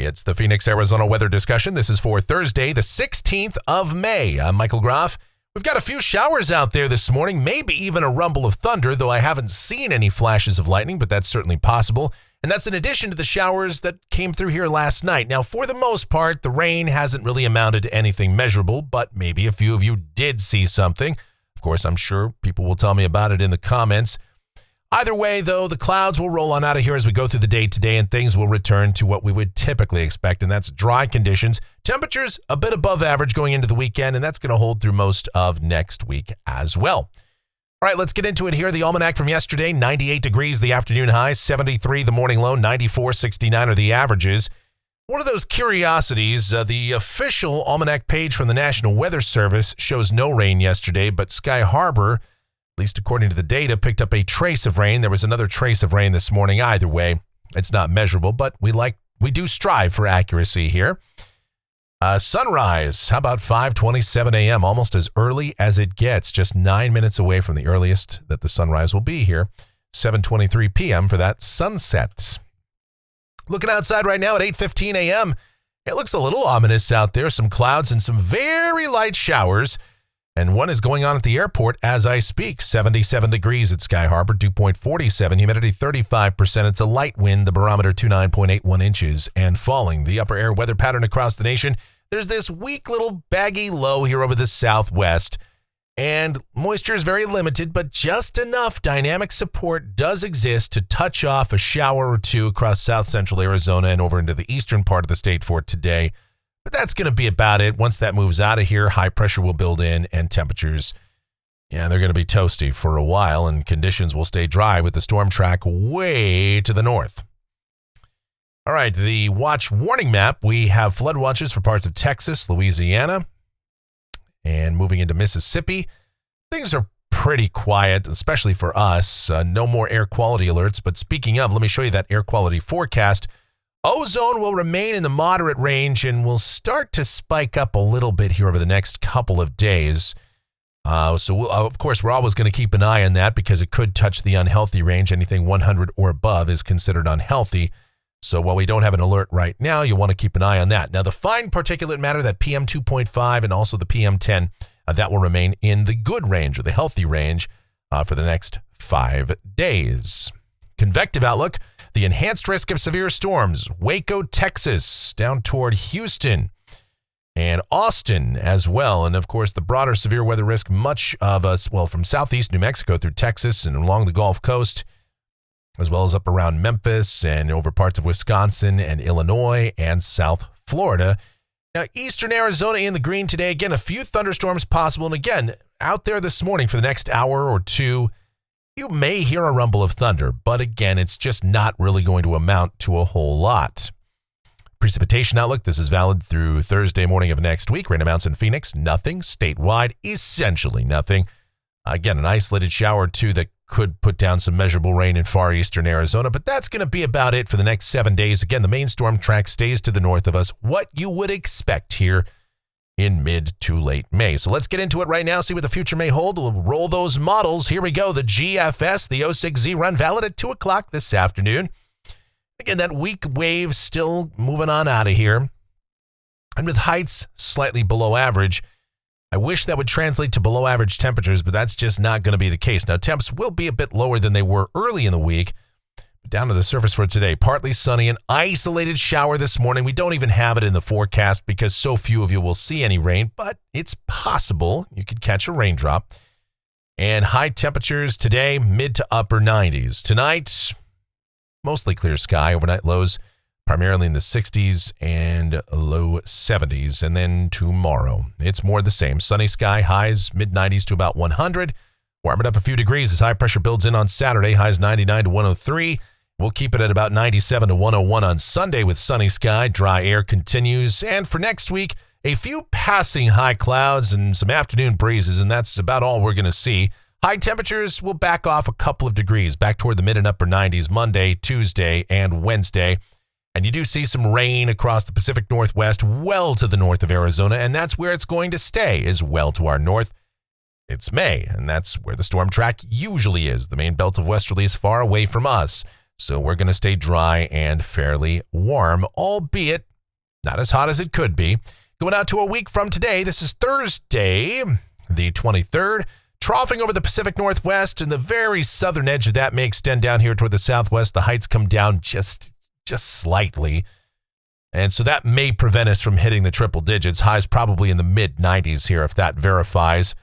It's the Phoenix, Arizona weather discussion. This is for Thursday, the 16th of May. I'm Michael Groff. We've got a few showers out there this morning, maybe even a rumble of thunder, though I haven't seen any flashes of lightning, but that's certainly possible. And that's in addition to the showers that came through here last night. Now, for the most part, the rain hasn't really amounted to anything measurable, but maybe a few of you did see something. Of course, I'm sure people will tell me about it in the comments. Either way, though, the clouds will roll on out of here as we go through the day today, and things will return to what we would typically expect, and that's dry conditions. Temperatures a bit above average going into the weekend, and that's going to hold through most of next week as well. All right, let's get into it here. The almanac from yesterday, 98 degrees the afternoon high, 73 the morning low, 94, 69 are the averages. One of those curiosities, the official almanac page from the National Weather Service shows no rain yesterday, but Sky Harbor, at least according to the data, picked up a trace of rain. There was another trace of rain this morning. Either way, it's not measurable, but we do strive for accuracy here. Sunrise, how about 5:27 a.m., almost as early as it gets, just 9 minutes away from the earliest that the sunrise will be here, 7:23 p.m. for that sunset. Looking outside right now at 8:15 a.m., it looks a little ominous out there, some clouds and some very light showers. And one is going on at the airport as I speak. 77 degrees at Sky Harbor, dew point 47, humidity 35%. It's a light wind, the barometer 29.81 inches and falling. The upper air weather pattern across the nation. There's this weak little baggy low here over the southwest. And moisture is very limited, but just enough dynamic support does exist to touch off a shower or two across south central Arizona and over into the eastern part of the state for today. But that's going to be about it. Once that moves out of here, high pressure will build in and temperatures, they're going to be toasty for a while, and conditions will stay dry with the storm track way to the north. All right, the watch warning map. We have flood watches for parts of Texas, Louisiana, and moving into Mississippi. Things are pretty quiet, especially for us. No more air quality alerts. But speaking of, let me show you that air quality forecast. Ozone will remain in the moderate range and will start to spike up a little bit here over the next couple of days. Of course, we're always going to keep an eye on that because it could touch the unhealthy range. Anything 100 or above is considered unhealthy. So while we don't have an alert right now, you want to keep an eye on that. Now, the fine particulate matter, that PM 2.5 and also the PM 10, that will remain in the good range or the healthy range for the next 5 days. Convective outlook. The enhanced risk of severe storms, Waco, Texas, down toward Houston and Austin as well. And of course, the broader severe weather risk, much of us, from southeast New Mexico through Texas and along the Gulf Coast, as well as up around Memphis and over parts of Wisconsin and Illinois and South Florida. Now, eastern Arizona in the green today. Again, a few thunderstorms possible. And again, out there this morning for the next hour or two, you may hear a rumble of thunder, but again, it's just not really going to amount to a whole lot. Precipitation outlook, this is valid through Thursday morning of next week. Rain amounts in Phoenix, nothing. Statewide, essentially nothing. Again, an isolated shower or two that could put down some measurable rain in far eastern Arizona, but that's going to be about it for the next 7 days. Again, the main storm track stays to the north of us, what you would expect here in mid to late May. So let's get into it right now, see what the future may hold. We'll roll those models. Here we go. The GFS, the 06Z run, valid at 2 o'clock this afternoon. Again, that weak wave still moving on out of here. And with heights slightly below average, I wish that would translate to below average temperatures, but that's just not going to be the case. Now, temps will be a bit lower than they were early in the week. Down to the surface for today, partly sunny, an isolated shower this morning. We don't even have it in the forecast because so few of you will see any rain, but it's possible you could catch a raindrop. And high temperatures today, mid to upper 90s. Tonight, mostly clear sky, overnight lows primarily in the 60s and low 70s. And then tomorrow, it's more the same. Sunny sky, highs mid 90s to about 100. Warming up a few degrees as high pressure builds in on Saturday, highs 99 to 103. We'll keep it at about 97 to 101 on Sunday with sunny sky. Dry air continues. And for next week, a few passing high clouds and some afternoon breezes, and that's about all we're going to see. High temperatures will back off a couple of degrees, back toward the mid and upper 90s Monday, Tuesday, and Wednesday. And you do see some rain across the Pacific Northwest, well to the north of Arizona, and that's where it's going to stay, is well to our north. It's May, and that's where the storm track usually is. The main belt of westerly is far away from us. So we're going to stay dry and fairly warm, albeit not as hot as it could be. Going out to a week from today, this is Thursday, the 23rd, troughing over the Pacific Northwest, and the very southern edge of that may extend down here toward the southwest. The heights come down just slightly, and so that may prevent us from hitting the triple digits. Highs probably in the mid-90s here if that verifies,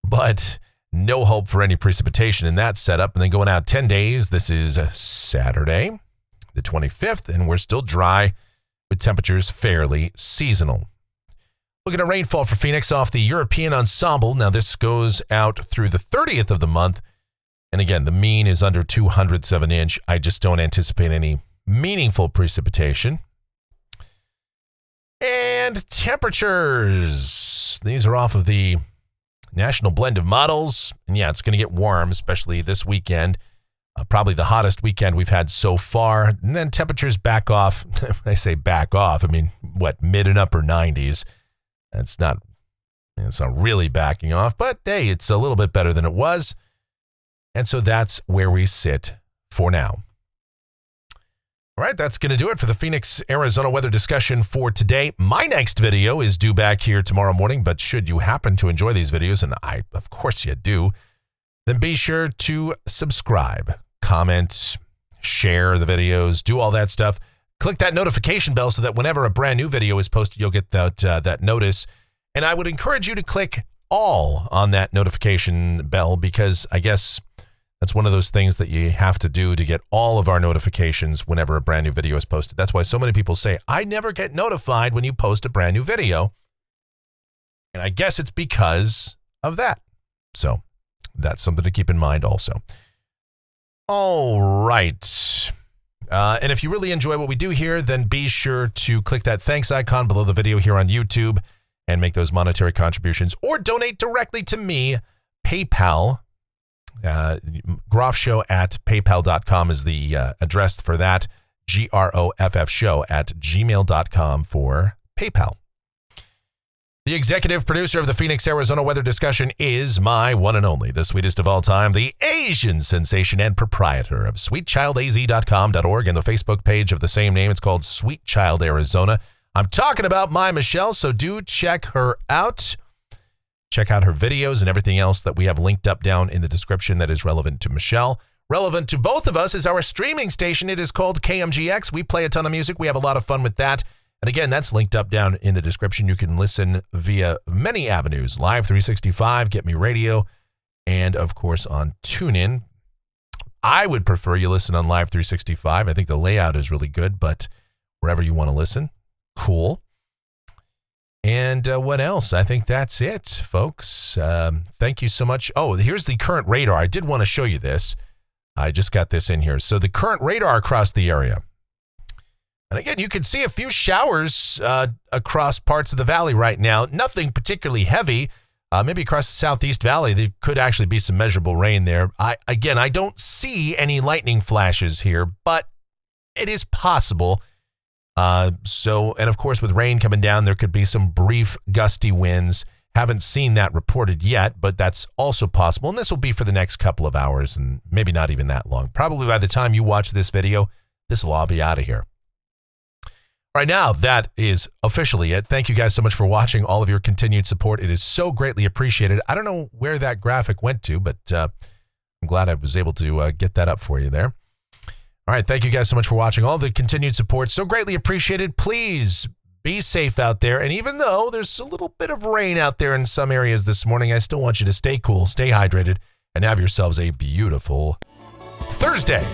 but no hope for any precipitation in that setup. And then going out 10 days, this is Saturday, the 25th, and we're still dry with temperatures fairly seasonal. Looking at rainfall for Phoenix off the European ensemble. Now this goes out through the 30th of the month. And again, the mean is under 200ths of an inch. I just don't anticipate any meaningful precipitation. And temperatures. These are off of the National Blend of Models. And yeah, it's going to get warm, especially this weekend. Probably the hottest weekend we've had so far. And then temperatures back off. I say back off. I mean, mid and upper 90s. It's not really backing off, but hey, it's a little bit better than it was. And so that's where we sit for now. All right, that's going to do it for the Phoenix, Arizona weather discussion for today. My next video is due back here tomorrow morning, but should you happen to enjoy these videos, and of course you do, then be sure to subscribe, comment, share the videos, do all that stuff. Click that notification bell so that whenever a brand new video is posted, you'll get that notice. And I would encourage you to click all on that notification bell, because I guess that's one of those things that you have to do to get all of our notifications whenever a brand new video is posted. That's why so many people say, I never get notified when you post a brand new video. And I guess it's because of that. So that's something to keep in mind also. All right. And if you really enjoy what we do here, then be sure to click that thanks icon below the video here on YouTube and make those monetary contributions, or donate directly to me. PayPal, groffshow at paypal.com is the address for that. groffshow@gmail.com for PayPal. The executive producer of the Phoenix, Arizona weather discussion is my one and only, the sweetest of all time, the Asian sensation and proprietor of sweetchildaz.com.org and the Facebook page of the same name. It's called Sweet Child Arizona. I'm talking about my Michelle, so do check her out. Check out her videos and everything else that we have linked up down in the description that is relevant to Michelle. Relevant to both of us is our streaming station. It is called KMGX. We play a ton of music. We have a lot of fun with that. And again, that's linked up down in the description. You can listen via many avenues. Live 365, Get Me Radio, and of course on TuneIn. I would prefer you listen on Live 365. I think the layout is really good, but wherever you want to listen, cool. And what else? I think that's it, folks. Thank you so much. Oh, here's the current radar. I did want to show you this. I just got this in here. So the current radar across the area. And again, you can see a few showers across parts of the valley right now. Nothing particularly heavy. Maybe across the Southeast Valley, there could actually be some measurable rain there. I don't see any lightning flashes here, but it is possible. And of course, with rain coming down, there could be some brief gusty winds. Haven't seen that reported yet, but that's also possible. And this will be for the next couple of hours and maybe not even that long. Probably by the time you watch this video, this will all be out of here. Right now, that is officially it. Thank you guys so much for watching, all of your continued support. It is so greatly appreciated. I don't know where that graphic went to, but I'm glad I was able to get that up for you there. All right, thank you guys so much for watching, all the continued support. So greatly appreciated. Please be safe out there. And even though there's a little bit of rain out there in some areas this morning, I still want you to stay cool, stay hydrated, and have yourselves a beautiful Thursday.